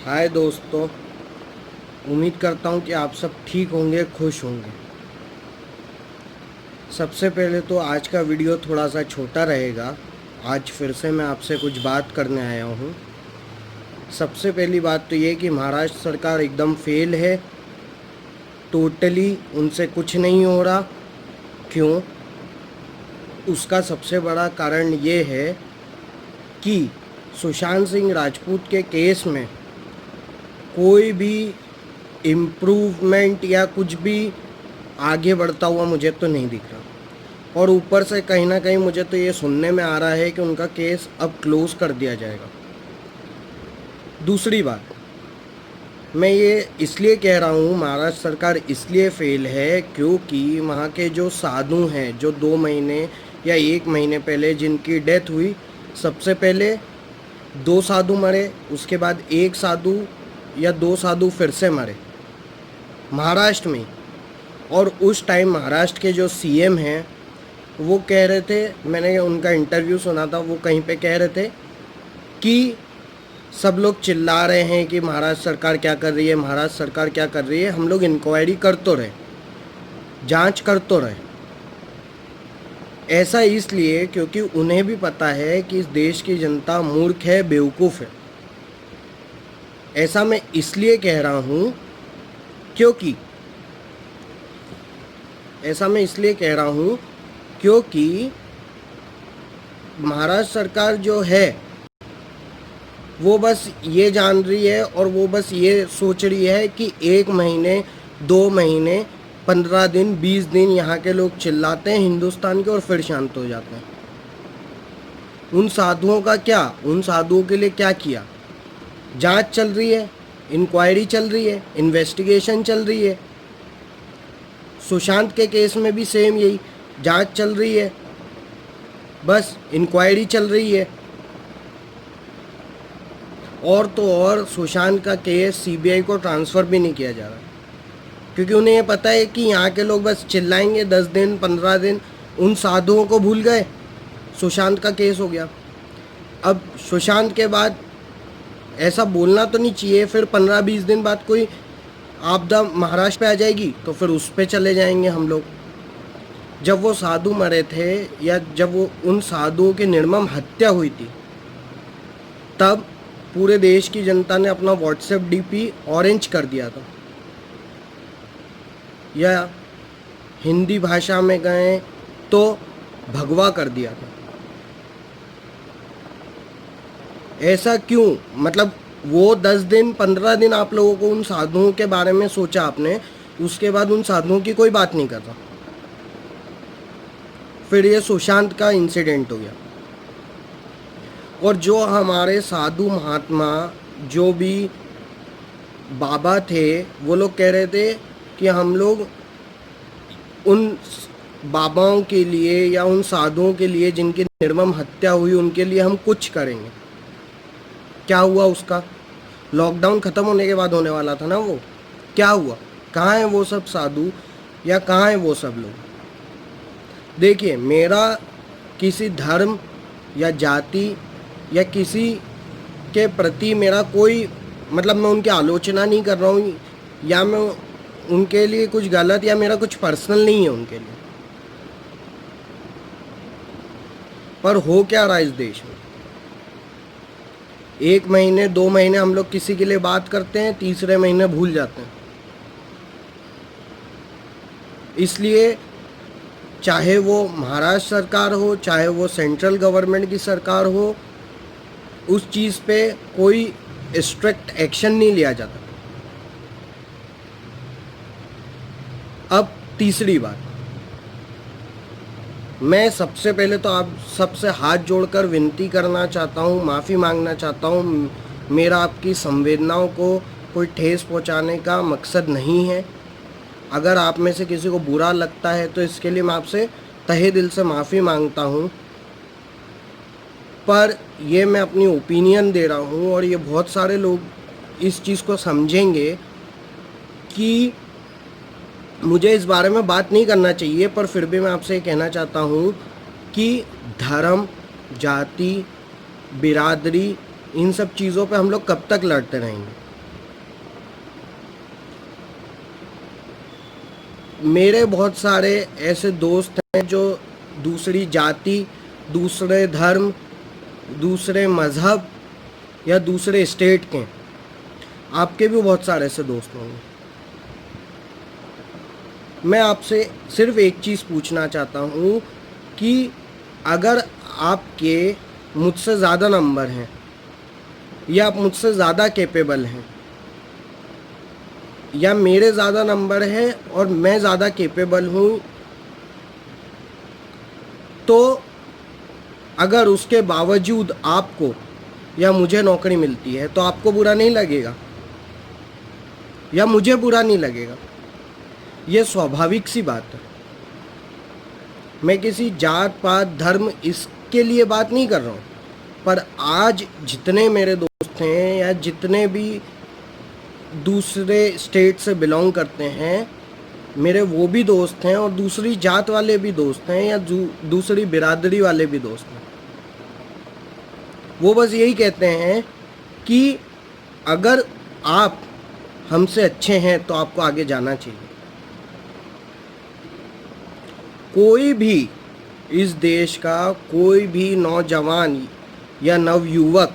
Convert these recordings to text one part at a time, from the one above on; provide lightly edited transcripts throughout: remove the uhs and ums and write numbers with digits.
हाय दोस्तों। उम्मीद करता हूँ कि आप सब ठीक होंगे, खुश होंगे। सबसे पहले तो आज का वीडियो थोड़ा सा छोटा रहेगा। आज फिर से मैं आपसे कुछ बात करने आया हूँ। सबसे पहली बात तो ये कि महाराष्ट्र सरकार एकदम फेल है, टोटली उनसे कुछ नहीं हो रहा। क्यों? उसका सबसे बड़ा कारण ये है कि सुशांत सिंह राजपूत के केस में कोई भी इम्प्रूवमेंट या कुछ भी आगे बढ़ता हुआ मुझे तो नहीं दिख रहा। और ऊपर से कहीं ना कहीं मुझे तो ये सुनने में आ रहा है कि उनका केस अब क्लोज़ कर दिया जाएगा। दूसरी बात, मैं ये इसलिए कह रहा हूँ महाराष्ट्र सरकार इसलिए फेल है क्योंकि वहाँ के जो साधु हैं, जो 2 महीने या 1 महीने पहले जिनकी डेथ हुई, सबसे पहले 2 साधु मरे, उसके बाद 1 साधु या 2 साधु फिर से मरे महाराष्ट्र में। और उस टाइम महाराष्ट्र के जो सीएम हैं वो कह रहे थे, मैंने उनका इंटरव्यू सुना था, वो कहीं पे कह रहे थे कि सब लोग चिल्ला रहे हैं कि महाराष्ट्र सरकार क्या कर रही है, महाराष्ट्र सरकार क्या कर रही है, हम लोग इंक्वायरी कर तो रहे, जांच कर तो रहे। ऐसा इसलिए क्योंकि उन्हें भी पता है कि इस देश की जनता मूर्ख है, बेवकूफ़ है। ऐसा मैं इसलिए कह रहा हूँ क्योंकि महाराष्ट्र सरकार जो है वो बस ये जान रही है और वो बस ये सोच रही है कि 1 महीने, 2 महीने, 15 दिन, 20 दिन यहाँ के लोग चिल्लाते हैं हिंदुस्तान के और फिर शांत हो जाते हैं। उन साधुओं का क्या, उन साधुओं के लिए क्या किया? जांच चल रही है, इंक्वायरी चल रही है, इन्वेस्टिगेशन चल रही है। सुशांत के केस में भी सेम यही, जांच चल रही है, बस इंक्वायरी चल रही है। और तो और सुशांत का केस सीबीआई को ट्रांसफ़र भी नहीं किया जा रहा क्योंकि उन्हें ये पता है कि यहाँ के लोग बस चिल्लाएंगे 10 दिन, 15 दिन, उन साधुओं को भूल गए, सुशांत का केस हो गया। अब सुशांत के बाद ऐसा बोलना तो नहीं चाहिए, फिर 15-20 दिन बाद कोई आपदा महाराष्ट्र पे आ जाएगी तो फिर उस पे चले जाएंगे हम लोग। जब वो साधु मरे थे या जब वो उन साधुओं की निर्मम हत्या हुई थी, तब पूरे देश की जनता ने अपना व्हाट्सएप डीपी ऑरेंज कर दिया था, या हिंदी भाषा में गए तो भगवा कर दिया था। ऐसा क्यों? मतलब वो 10 दिन, 15 दिन आप लोगों को उन साधुओं के बारे में सोचा आपने, उसके बाद उन साधुओं की कोई बात नहीं कर रहा। फिर ये सुशांत का इंसिडेंट हो गया। और जो हमारे साधु महात्मा, जो भी बाबा थे, वो लोग कह रहे थे कि हम लोग उन बाबाओं के लिए या उन साधुओं के लिए जिनकी निर्मम हत्या हुई, उनके लिए हम कुछ करेंगे। क्या हुआ उसका? लॉकडाउन ख़त्म होने के बाद होने वाला था ना वो। क्या हुआ? कहाँ हैं वो सब साधु या कहाँ हैं वो सब लोग? देखिए, मेरा किसी धर्म या जाति या किसी के प्रति मेरा कोई मतलब, मैं उनकी आलोचना नहीं कर रहा हूँ या मैं उनके लिए कुछ गलत या मेरा कुछ पर्सनल नहीं है उनके लिए। पर हो क्या रहा है इस देश में? 1 महीने, 2 महीने हम लोग किसी के लिए बात करते हैं, तीसरे महीने भूल जाते हैं। इसलिए चाहे वो महाराष्ट्र सरकार हो, चाहे वो सेंट्रल गवर्नमेंट की सरकार हो, उस चीज़ पे कोई स्ट्रिक्ट एक्शन नहीं लिया जाता। अब तीसरी बात, मैं सबसे पहले तो आप सबसे हाथ जोड़कर विनती करना चाहता हूँ, माफ़ी मांगना चाहता हूँ। मेरा आपकी संवेदनाओं को कोई ठेस पहुँचाने का मकसद नहीं है। अगर आप में से किसी को बुरा लगता है तो इसके लिए मैं आपसे तहे दिल से माफ़ी मांगता हूँ। पर ये मैं अपनी ओपिनियन दे रहा हूँ और ये बहुत सारे लोग इस चीज़ को समझेंगे कि मुझे इस बारे में बात नहीं करना चाहिए, पर फिर भी मैं आपसे कहना चाहता हूँ कि धर्म, जाति, बिरादरी, इन सब चीज़ों पे हम लोग कब तक लड़ते रहेंगे? मेरे बहुत सारे ऐसे दोस्त हैं जो दूसरी जाति, दूसरे धर्म, दूसरे मज़हब या दूसरे स्टेट के हैं। आपके भी बहुत सारे ऐसे दोस्त होंगे। मैं आपसे सिर्फ एक चीज़ पूछना चाहता हूँ कि अगर आपके मुझसे ज़्यादा नंबर हैं या आप मुझसे ज़्यादा कैपेबल हैं या मेरे ज़्यादा नंबर हैं और मैं ज़्यादा कैपेबल हूँ, तो अगर उसके बावजूद आपको या मुझे नौकरी मिलती है तो आपको बुरा नहीं लगेगा या मुझे बुरा नहीं लगेगा। ये स्वाभाविक सी बात है। मैं किसी जात पात धर्म इसके लिए बात नहीं कर रहा हूँ, पर आज जितने मेरे दोस्त हैं या जितने भी दूसरे स्टेट से बिलोंग करते हैं, मेरे वो भी दोस्त हैं और दूसरी जात वाले भी दोस्त हैं या दूसरी बिरादरी वाले भी दोस्त हैं। वो बस यही कहते हैं कि अगर आप हमसे अच्छे हैं तो आपको आगे जाना चाहिए। कोई भी इस देश का कोई भी नौजवान या नवयुवक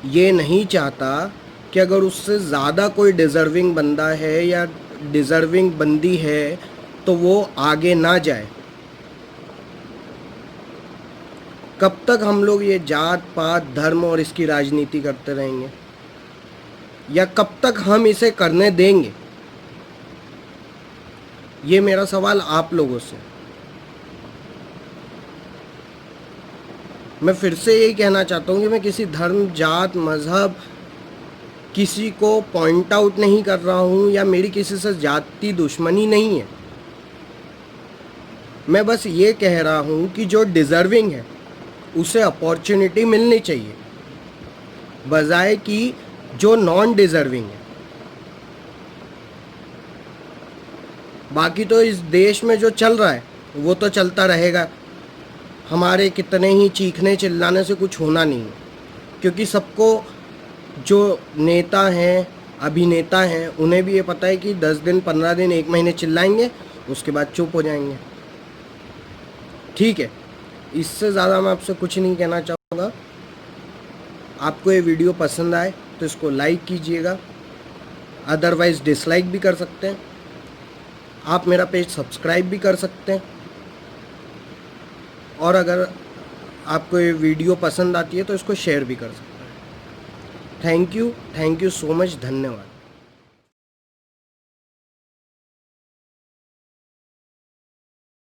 ये नहीं चाहता कि अगर उससे ज़्यादा कोई डिज़र्विंग बंदा है या डिज़र्विंग बंदी है तो वो आगे ना जाए। कब तक हम लोग ये जात पात धर्म और इसकी राजनीति करते रहेंगे या कब तक हम इसे करने देंगे? ये मेरा सवाल आप लोगों से। मैं फिर से यही कहना चाहता हूँ कि मैं किसी धर्म जात मज़हब किसी को पॉइंट आउट नहीं कर रहा हूँ या मेरी किसी से जाति दुश्मनी नहीं है। मैं बस ये कह रहा हूँ कि जो डिज़र्विंग है उसे अपॉर्चुनिटी मिलनी चाहिए, बजाय कि जो नॉन डिज़र्विंग है। बाकी तो इस देश में जो चल रहा है वो तो चलता रहेगा। हमारे कितने ही चीखने चिल्लाने से कुछ होना नहीं है, क्योंकि सबको जो नेता हैं अभिनेता हैं उन्हें भी ये पता है कि 10 दिन 15 दिन 1 महीने चिल्लाएंगे, उसके बाद चुप हो जाएंगे। ठीक है, इससे ज़्यादा मैं आपसे कुछ नहीं कहना चाहूँगा। आपको ये वीडियो पसंद आए तो इसको लाइक कीजिएगा, अदरवाइज़ डिसलाइक भी कर सकते हैं। आप मेरा पेज सब्सक्राइब भी कर सकते हैं, और अगर आपको ये वीडियो पसंद आती है तो इसको शेयर भी कर सकते हैं। थैंक यू सो मच, धन्यवाद।